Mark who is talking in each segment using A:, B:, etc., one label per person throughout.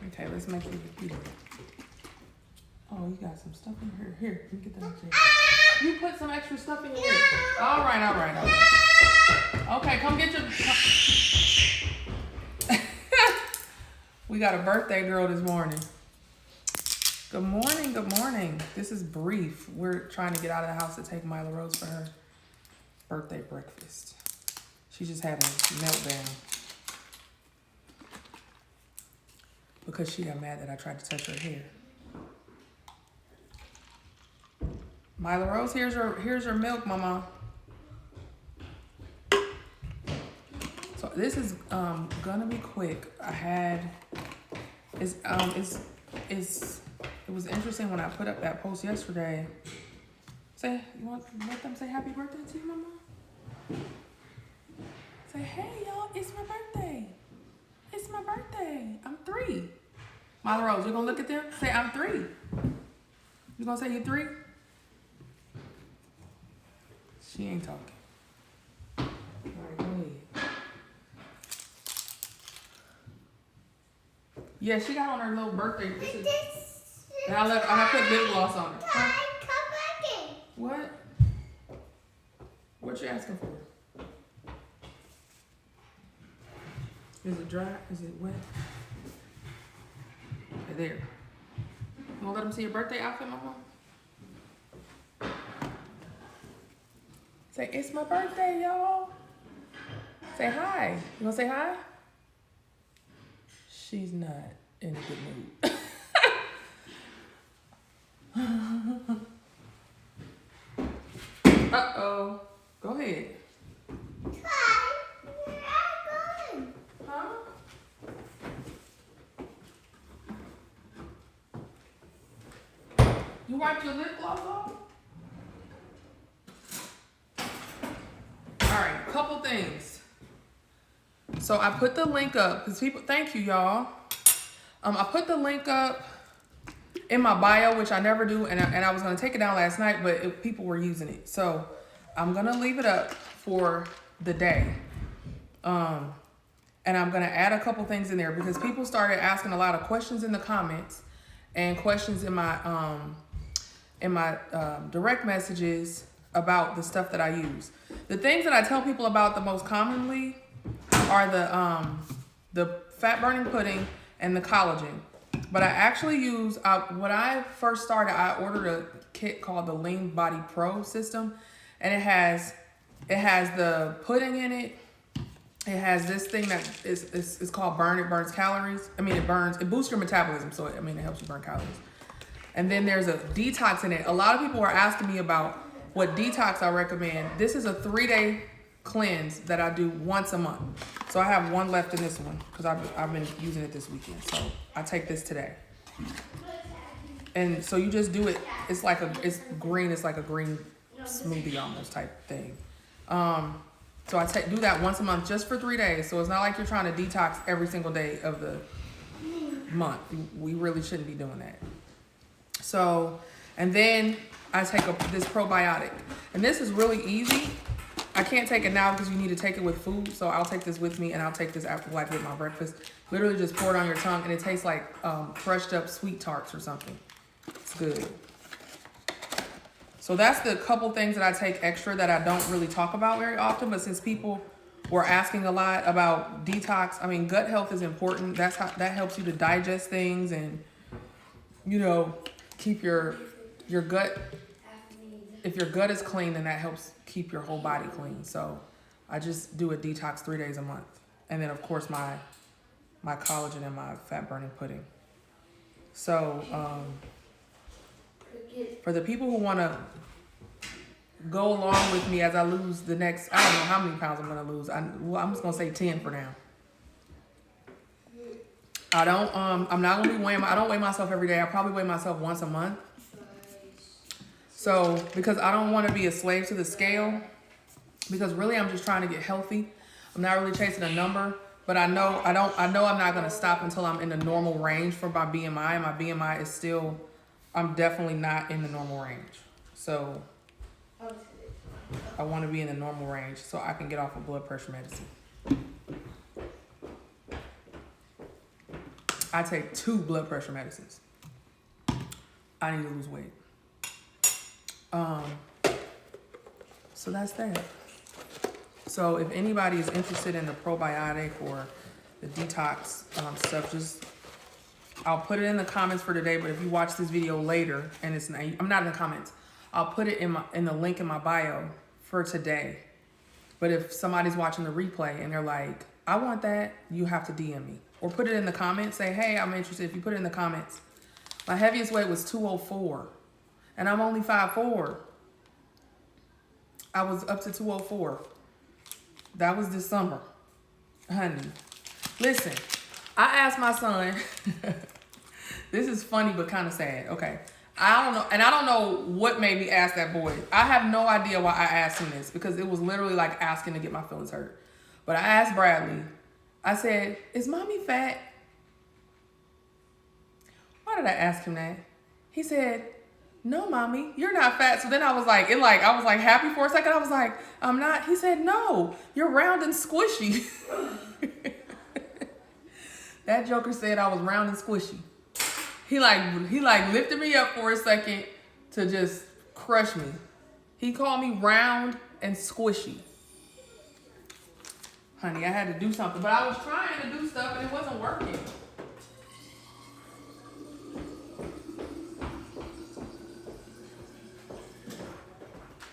A: Okay, let's make it eat. Oh, you got some stuff in here. Here, let me get that up there. You put some extra stuff in here. All right. Okay, come get your... We got a birthday girl this morning. Good morning. This is brief. We're trying to get out of the house to take Mila Rose for her birthday breakfast. She just had a meltdown because she got mad that I tried to touch her hair. Mila Rose, here's your milk, Mama. So this is gonna be quick. It was interesting when I put up that post yesterday. You want to let them say happy birthday to you, Mama? Say, hey y'all, it's my birthday. It's my birthday. I'm 3. Mila Rose, you gonna look at them? Say, I'm 3. You gonna say you're 3? She ain't talking. All right, go ahead. Yeah, she got on her little birthday. And I put lip gloss on her. Huh?
B: Come back in.
A: What? What you asking for? Is it dry? Is it wet? Okay, there. You wanna let them see your birthday outfit, Mama? Say, it's my birthday, y'all. Say hi. You wanna say hi? She's not in a good mood. Uh-oh. Go ahead.
B: Hi. Where are you going?
A: Huh? You wiped your lip gloss off? Alright, couple things. So I put the link up because thank you y'all. I put the link up in my bio, which I never do, and I was gonna take it down last night, but people were using it. So I'm gonna leave it up for the day. And I'm gonna add a couple things in there because people started asking a lot of questions in the comments and questions in my direct messages about the stuff that I use. The things that I tell people about the most commonly are the fat burning pudding and the collagen. But I actually use, when I first started, I ordered a kit called the Lean Body Pro system. And it has the pudding in it. It has this thing that is called Burn. It burns calories. It boosts your metabolism. So, it helps you burn calories. And then there's a detox in it. A lot of people are asking me about what detox I recommend. This is a 3-day cleanse that I do once a month. So I have one left in this one because I've been using it this weekend. So I take this today. And so you just do it. It's green. It's like a green smoothie almost type thing. So I do that once a month just for 3 days. So it's not like you're trying to detox every single day of the month. We really shouldn't be doing that. So, and then I take this probiotic. And this is really easy. I can't take it now because you need to take it with food. So I'll take this with me and I'll take this after with my breakfast. Literally just pour it on your tongue and it tastes like crushed up sweet tarts or something. It's good. So that's the couple things that I take extra that I don't really talk about very often. But since people were asking a lot about detox, gut health is important. That helps you to digest things and, keep your gut. If your gut is clean, then that helps keep your whole body clean. So I just do a detox 3 days a month. And then, of course, my collagen and my fat burning pudding. So for the people who want to go along with me as I lose the next, I don't know how many pounds I'm going to lose. I'm just going to say 10 for now. I'm not going to be I don't weigh myself every day. I probably weigh myself once a month. So, because I don't want to be a slave to the scale, because really I'm just trying to get healthy. I'm not really chasing a number, but I know I'm not going to stop until I'm in the normal range for my BMI. My BMI is still, I'm definitely not in the normal range. So, I want to be in the normal range so I can get off of blood pressure medicine. I take 2 blood pressure medicines. I need to lose weight. So that's that. So if anybody is interested in the probiotic or the detox stuff, just I'll put it in the comments for today. But if you watch this video later and it's not, I'm not in the comments, I'll put it in the link in my bio for today. But if somebody's watching the replay and they're like, I want that, you have to DM me or put it in the comments. Say, hey, I'm interested. If you put it in the comments, my heaviest weight was 204, and I'm only 5'4". I was up to 204. That was this summer, honey. Listen, I asked my son, this is funny but kind of sad, okay? I don't know, and I don't know what made me ask that boy. I have no idea why I asked him this, because it was literally like asking to get my feelings hurt. But I asked Bradley, I said, is mommy fat? Why did I ask him that? He said, no, mommy, you're not fat. So then I was like, I was like happy for a second. I was like, I'm not. He said, no, you're round and squishy. That joker said I was round and squishy. He lifted me up for a second to just crush me. He called me round and squishy. Honey, I had to do something, but I was trying to do stuff and it wasn't working.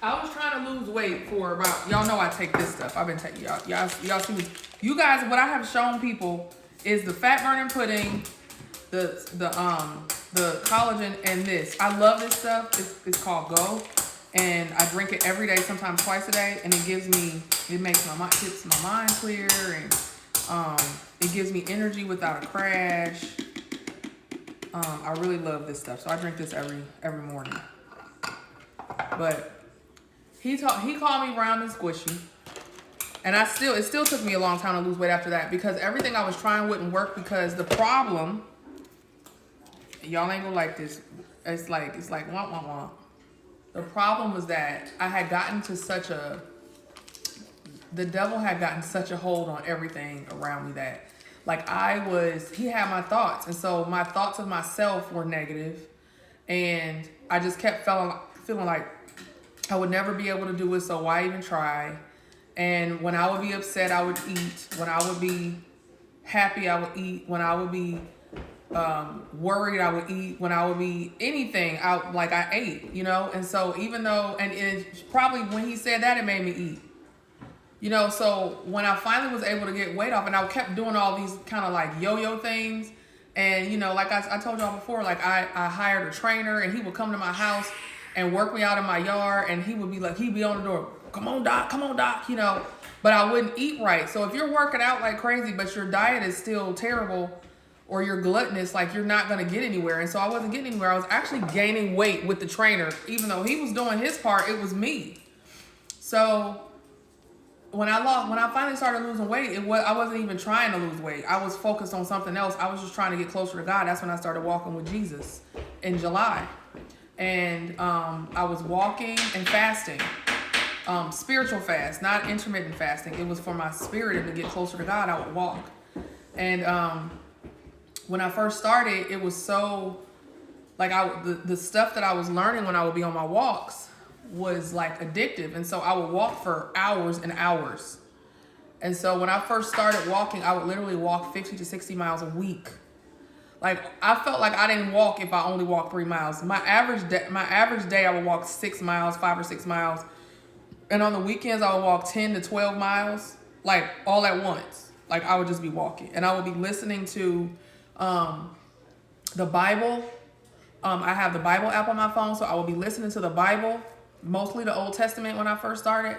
A: I was trying to lose weight for about, y'all know I take this stuff. I've been taking, y'all see me. You guys, what I have shown people is the fat burning pudding, the collagen, and this. I love this stuff. It's called Go, and I drink it every day, sometimes twice a day, and it makes my mind, keeps my mind clear, and it gives me energy without a crash. I really love this stuff, so I drink this every morning. But he called me round and squishy. And it still took me a long time to lose weight after that, because everything I was trying wouldn't work, because the problem, y'all ain't gonna like this. It's like womp womp womp. The problem was that I had gotten to the devil had gotten such a hold on everything around me that he had my thoughts. And so my thoughts of myself were negative, and I just kept feeling like I would never be able to do it, so why even try? And when I would be upset, I would eat. When I would be happy, I would eat. When I would be worried, I would eat. When I would be anything, I ate, you know? And so and it probably, when he said that, it made me eat. You know, so when I finally was able to get weight off, and I kept doing all these kind of like yo-yo things, and, you know, like I told y'all before, like I hired a trainer, and he would come to my house and work me out in my yard, and he'd be on the door, come on doc, you know, but I wouldn't eat right. So if you're working out like crazy, but your diet is still terrible, or you're gluttonous, like, you're not going to get anywhere. And so I wasn't getting anywhere. I was actually gaining weight with the trainer. Even though he was doing his part, it was me. So when I finally started losing weight, I wasn't even trying to lose weight. I was focused on something else. I was just trying to get closer to God. That's when I started walking with Jesus in July. And I was walking and fasting. Spiritual fast, not intermittent fasting. It was for my spirit, and to get closer to God, I would walk. And when I first started, it was so, like, the stuff that I was learning when I would be on my walks was like addictive. And so I would walk for hours and hours. And so when I first started walking, I would literally walk 50 to 60 miles a week. Like, I felt like I didn't walk if I only walked 3 miles. My average day, I would walk 6 miles, 5 or 6 miles. And on the weekends, I would walk 10 to 12 miles, like, all at once. Like, I would just be walking. And I would be listening to the Bible. I have the Bible app on my phone, so I would be listening to the Bible, mostly the Old Testament when I first started.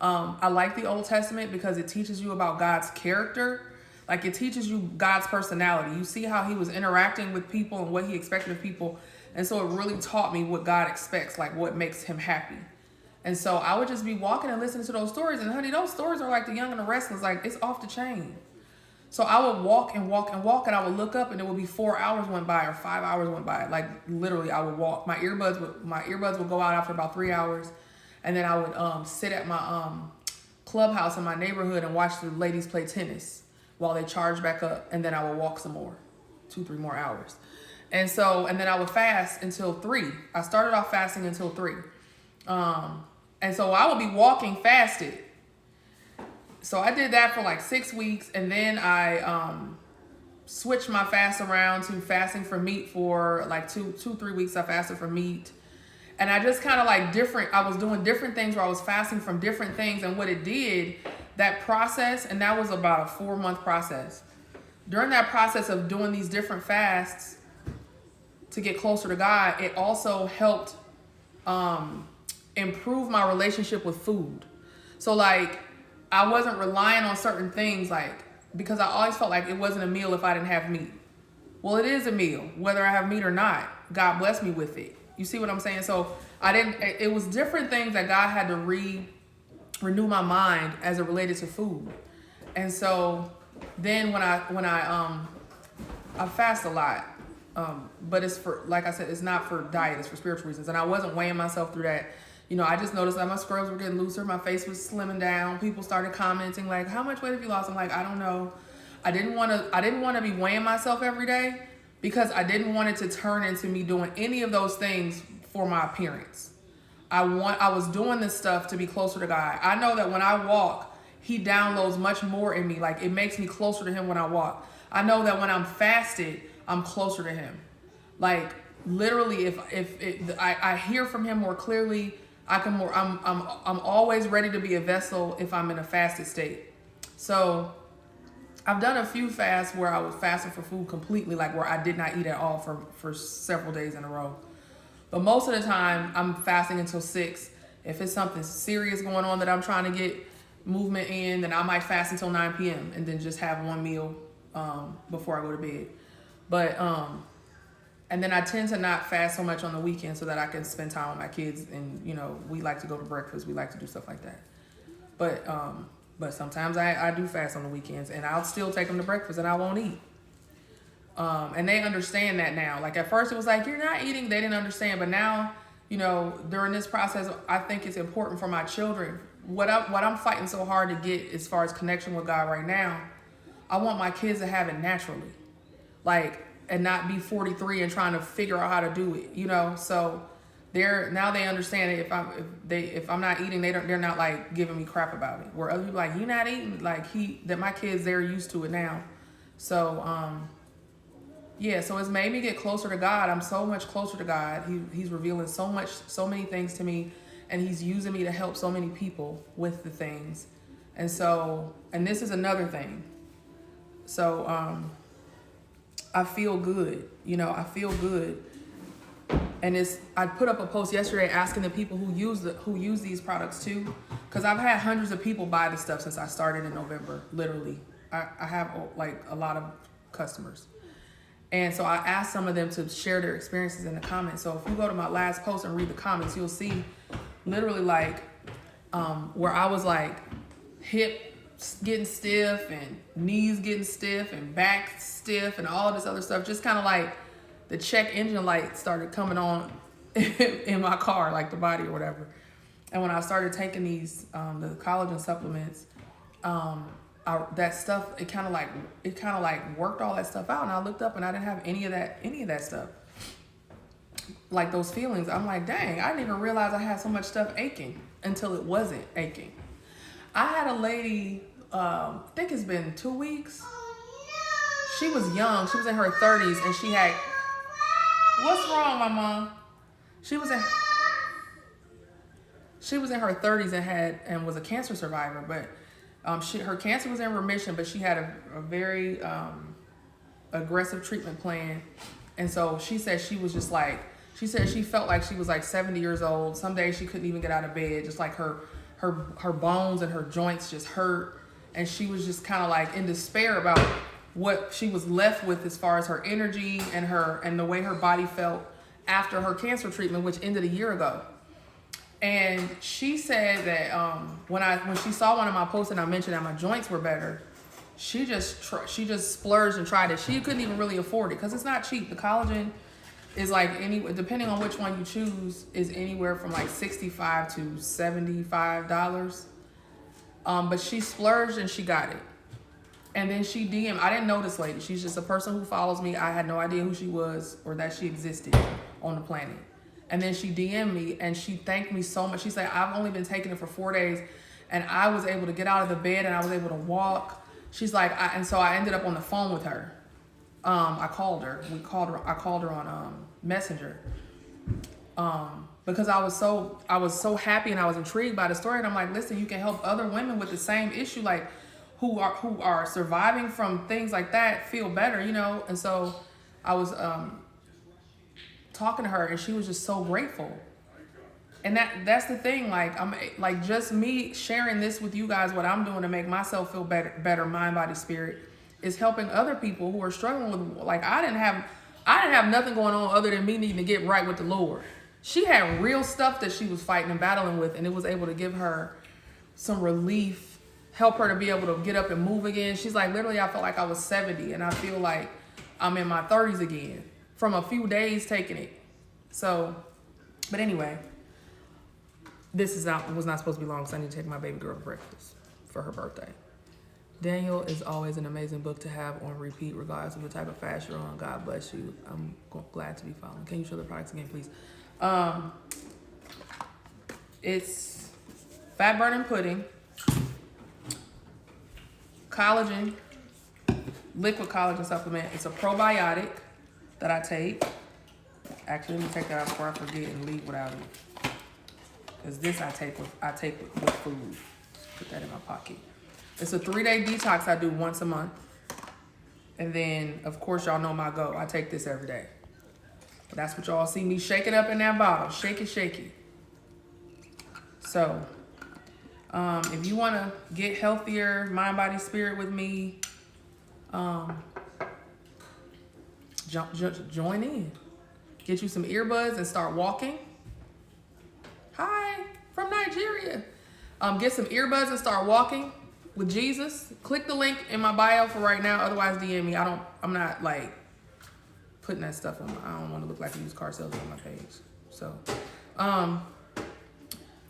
A: I like the Old Testament because it teaches you about God's character. Like, it teaches you God's personality. You see how he was interacting with people and what he expected of people. And so it really taught me what God expects, like what makes him happy. And so I would just be walking and listening to those stories. And honey, those stories are like The Young and the Restless. Like, it's off the chain. So I would walk and walk and walk, and I would look up, and it would be 4 hours went by or 5 hours went by. Like, literally, I would walk. My earbuds would go out after about 3 hours. And then I would sit at my clubhouse in my neighborhood and watch the ladies play tennis while they charge back up, and then I would walk some more. 2-3 more hours. And so, and then I would fast until 3. I started off fasting until 3. And so I would be walking fasted. So I did that for like 6 weeks, and then I switched my fast around to fasting for meat for like 2-3 weeks. I fasted for meat. And I just kind of like I was doing different things where I was fasting from different things. And what it did, that process, and that was about a 4-month process. During that process of doing these different fasts to get closer to God, it also helped improve my relationship with food. So like, I wasn't relying on certain things, like, because I always felt like it wasn't a meal if I didn't have meat. Well, it is a meal, whether I have meat or not. God blessed me with it. You see what I'm saying? So it was different things that God had to renew my mind as it related to food. And so then when I fast a lot, but it's for, like I said, it's not for diet, it's for spiritual reasons. And I wasn't weighing myself through that. You know, I just noticed that my scrubs were getting looser. My face was slimming down. People started commenting like, how much weight have you lost? I'm like, I don't know. I didn't want to be weighing myself every day because I didn't want it to turn into me doing any of those things for my appearance. I was doing this stuff to be closer to God. I know that when I walk, he downloads much more in me. Like, it makes me closer to him when I walk. I know that when I'm fasted, I'm closer to him. Like, literally, if I hear from him more clearly, I'm always ready to be a vessel if I'm in a fasted state. So I've done a few fasts where I was fasting for food completely, like where I did not eat at all for several days in a row. But most of the time I'm fasting until 6. If it's something serious going on that I'm trying to get movement in, then I might fast until 9 p.m. and then just have one meal before I go to bed. But and then I tend to not fast so much on the weekend so that I can spend time with my kids. And, you know, we like to go to breakfast. We like to do stuff like that. But sometimes I do fast on the weekends, and I'll still take them to breakfast and I won't eat. And they understand that now. Like, at first it was like, you're not eating. They didn't understand. But now, you know, during this process, I think it's important for my children. What I'm fighting so hard to get as far as connection with God right now, I want my kids to have it naturally. Like, and not be 43 and trying to figure out how to do it, you know? So they understand that if I'm not eating, they're not like giving me crap about it. Where other people like, you not eating? Like, that my kids, they're used to it now. So, yeah, so it's made me get closer to God. I'm so much closer to God. He's revealing so many things to me, and he's using me to help so many people with the things. And so, and this is another thing. So, I feel good, you know, I feel good. And I put up a post yesterday asking the people who use these products too, because I've had hundreds of people buy this stuff since I started in November, literally. I have like a lot of customers. And so I asked some of them to share their experiences in the comments. So if you go to my last post and read the comments, you'll see literally like where I was like hip getting stiff and knees getting stiff and back stiff and all of this other stuff. Just kind of like the check engine light started coming on in my car, like the body or whatever. And when I started taking these the collagen supplements, that stuff, it kind of like worked all that stuff out. And I looked up and I didn't have any of that stuff. Like those feelings, I'm like, dang, I didn't even realize I had so much stuff aching until it wasn't aching. I had a lady, I think it's been 2 weeks. She was young. She was in her 30s, and she had, what's wrong, my mom? She was in her 30s and was a cancer survivor, but her cancer was in remission, but she had a very aggressive treatment plan. And so she said she felt like she was like 70 years old. Some days she couldn't even get out of bed, just like her bones and her joints just hurt. And she was just kind of like in despair about what she was left with as far as her energy and the way her body felt after her cancer treatment, which ended a year ago. And she said that when she saw one of my posts and I mentioned that my joints were better, she just splurged and tried it. She couldn't even really afford it because it's not cheap. The collagen is like depending on which one you choose, is anywhere from like $65 to $75. But she splurged and she got it. And then she DM. I didn't know this lady. She's just a person who follows me. I had no idea who she was or that she existed on the planet. And then she DM'd me and she thanked me so much. She said, I've only been taking it for 4 days and I was able to get out of the bed and I was able to walk. She's like, and so I ended up on the phone with her. I called her. I called her on Messenger. Because I was so happy and I was intrigued by the story. And I'm like, listen, you can help other women with the same issue, like who are surviving from things like that, feel better, you know? And so I was talking to her and she was just so grateful. And that's the thing, like I'm like just me sharing this with you guys, what I'm doing to make myself feel better, mind, body, spirit, is helping other people who are struggling with, like I didn't have nothing going on other than me needing to get right with the Lord. She had real stuff that she was fighting and battling with, and it was able to give her some relief, help her to be able to get up and move again. She's like, literally, I felt like I was 70 and I feel like I'm in my 30s again from a few days taking it. So, but anyway, this was not supposed to be long because I need to take my baby girl to breakfast for her birthday. Daniel is always an amazing book to have on repeat, regardless of the type of fast you're on. God bless you. I'm glad to be following. Can you show the products again, please? It's fat burning pudding, collagen, liquid collagen supplement. It's a probiotic that I take. Actually, let me take that out before I forget and leave without it. Because this I take with food. Put that in my pocket. It's a 3-day detox I do once a month. And then, of course, y'all know my goal. I take this every day. That's what y'all see me shaking up in that bottle. Shake it, shake it. So, if you want to get healthier, mind, body, spirit with me, join in. Get you some earbuds and start walking. Hi, from Nigeria. Get some earbuds and start walking with Jesus. Click the link in my bio for right now. Otherwise, DM me. I'm not like putting that stuff on. I don't want to look like a used car salesman on my page. So,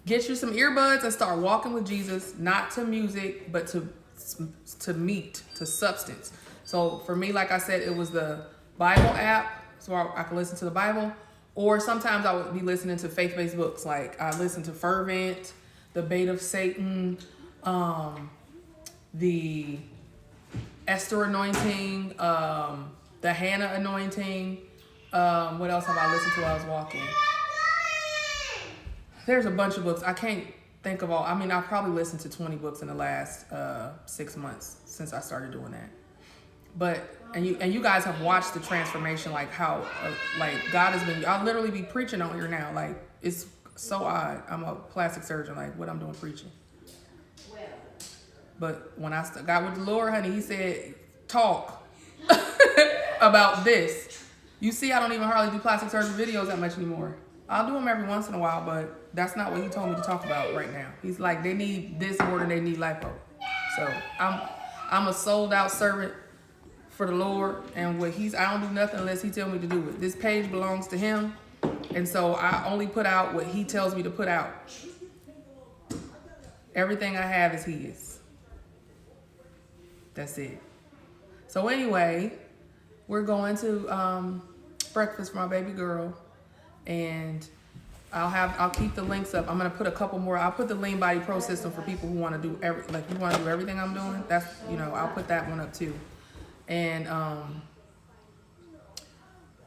A: get you some earbuds and start walking with Jesus. Not to music, but to meat, to substance. So for me, like I said, it was the Bible app, so I could listen to the Bible. Or sometimes I would be listening to faith-based books. Like I listened to Fervent, The Bait of Satan, the Esther anointing, the Hannah anointing. What else have I listened to while I was walking? There's a bunch of books. I can't think of all. I mean, I've probably listened to 20 books in the last 6 months since I started doing that. But and you guys have watched the transformation, like how like God has been. I'll literally be preaching on here now. Like it's so odd. I'm a plastic surgeon. Like what I'm doing preaching. But when I got with the Lord, honey, He said talk about this. You see, I don't even hardly do plastic surgery videos that much anymore. I'll do them every once in a while, but that's not what He told me to talk about right now. He's like, they need this more than they need lipo. So I'm a sold out servant for the Lord, and I don't do nothing unless He tells me to do it. This page belongs to Him, and so I only put out what He tells me to put out. Everything I have is His. That's it. So anyway, we're going to breakfast for my baby girl, and I'll keep the links up. I'm gonna put a couple more. I'll put the Lean Body Pro system for people who want to do you want to do everything I'm doing. That's I'll put that one up too. And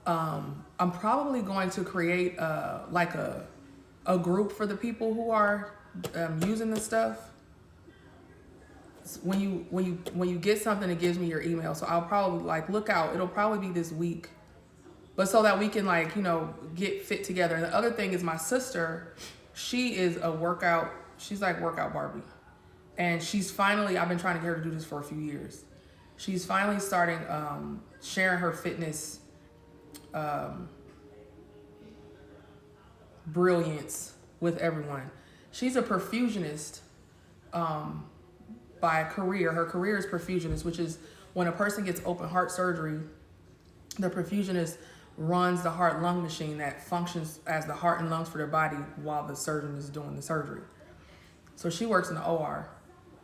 A: I'm probably going to create like a group for the people who are using this stuff. When you get something, it gives me your email. So I'll probably look out. It'll probably be this week, but so that we can get fit together. And the other thing is my sister, she is a workout. She's like workout Barbie, and she's finally. I've been trying to get her to do this for a few years. She's finally starting sharing her fitness brilliance with everyone. She's a perfusionist by career. Her career is perfusionist, which is when a person gets open heart surgery, the perfusionist runs the heart-lung machine that functions as the heart and lungs for their body while the surgeon is doing the surgery. So she works in the OR.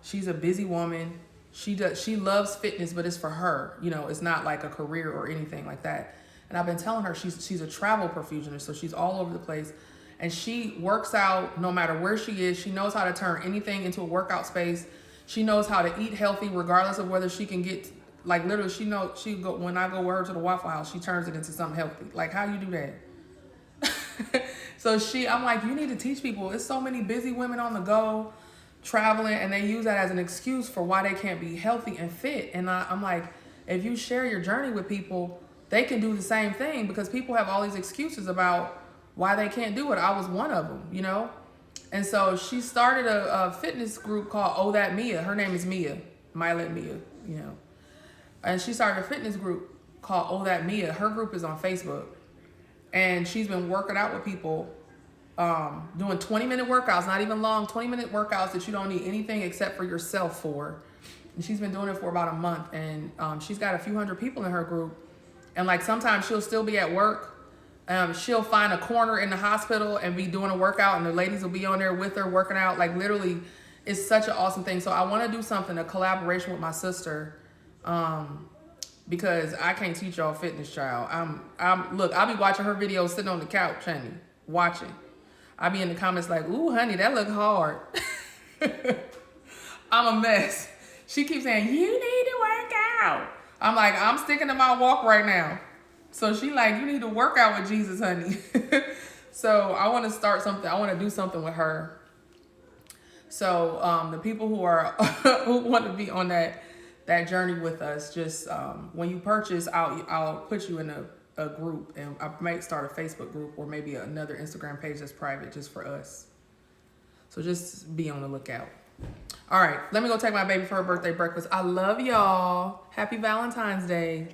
A: She's a busy woman. She loves fitness, but it's for her. You know, it's not like a career or anything like that. And I've been telling her she's a travel perfusionist, so she's all over the place. And she works out no matter where she is. She knows how to turn anything into a workout space. She knows how to eat healthy regardless of whether she can get, like literally she go when I go with her to the Waffle House, she turns it into something healthy. Like, how you do that? So I'm like, you need to teach people. It's so many busy women on the go, traveling, and they use that as an excuse for why they can't be healthy and fit. And I'm like, if you share your journey with people, they can do the same thing, because people have all these excuses about why they can't do it. I was one of them, you know? And so she started a fitness group called Oh That Mia. Her name is Mia, Milet Mia, you know. And she started a fitness group called Oh That Mia. Her group is on Facebook. And she's been working out with people, doing 20-minute workouts, not even long, 20-minute workouts that you don't need anything except for yourself for. And she's been doing it for about a month. And she's got a few hundred people in her group. And like sometimes she'll still be at work. She'll find a corner in the hospital and be doing a workout, and the ladies will be on there with her working out. Like literally, it's such an awesome thing. So I want to do something, a collaboration with my sister, because I can't teach y'all fitness, child. Look, I'll be watching her videos sitting on the couch, honey, watching. I'll be in the comments like, ooh, honey, that look hard. I'm a mess. She keeps saying, you need to work out. I'm like, I'm sticking to my walk right now. So she like, you need to work out with Jesus, honey. So I want to start something. I want to do something with her. So the people who are who want to be on that journey with us, just when you purchase, I'll put you in a group, and I might start a Facebook group or maybe another Instagram page that's private just for us. So just be on the lookout. All right, let me go take my baby for her birthday breakfast. I love y'all. Happy Valentine's Day.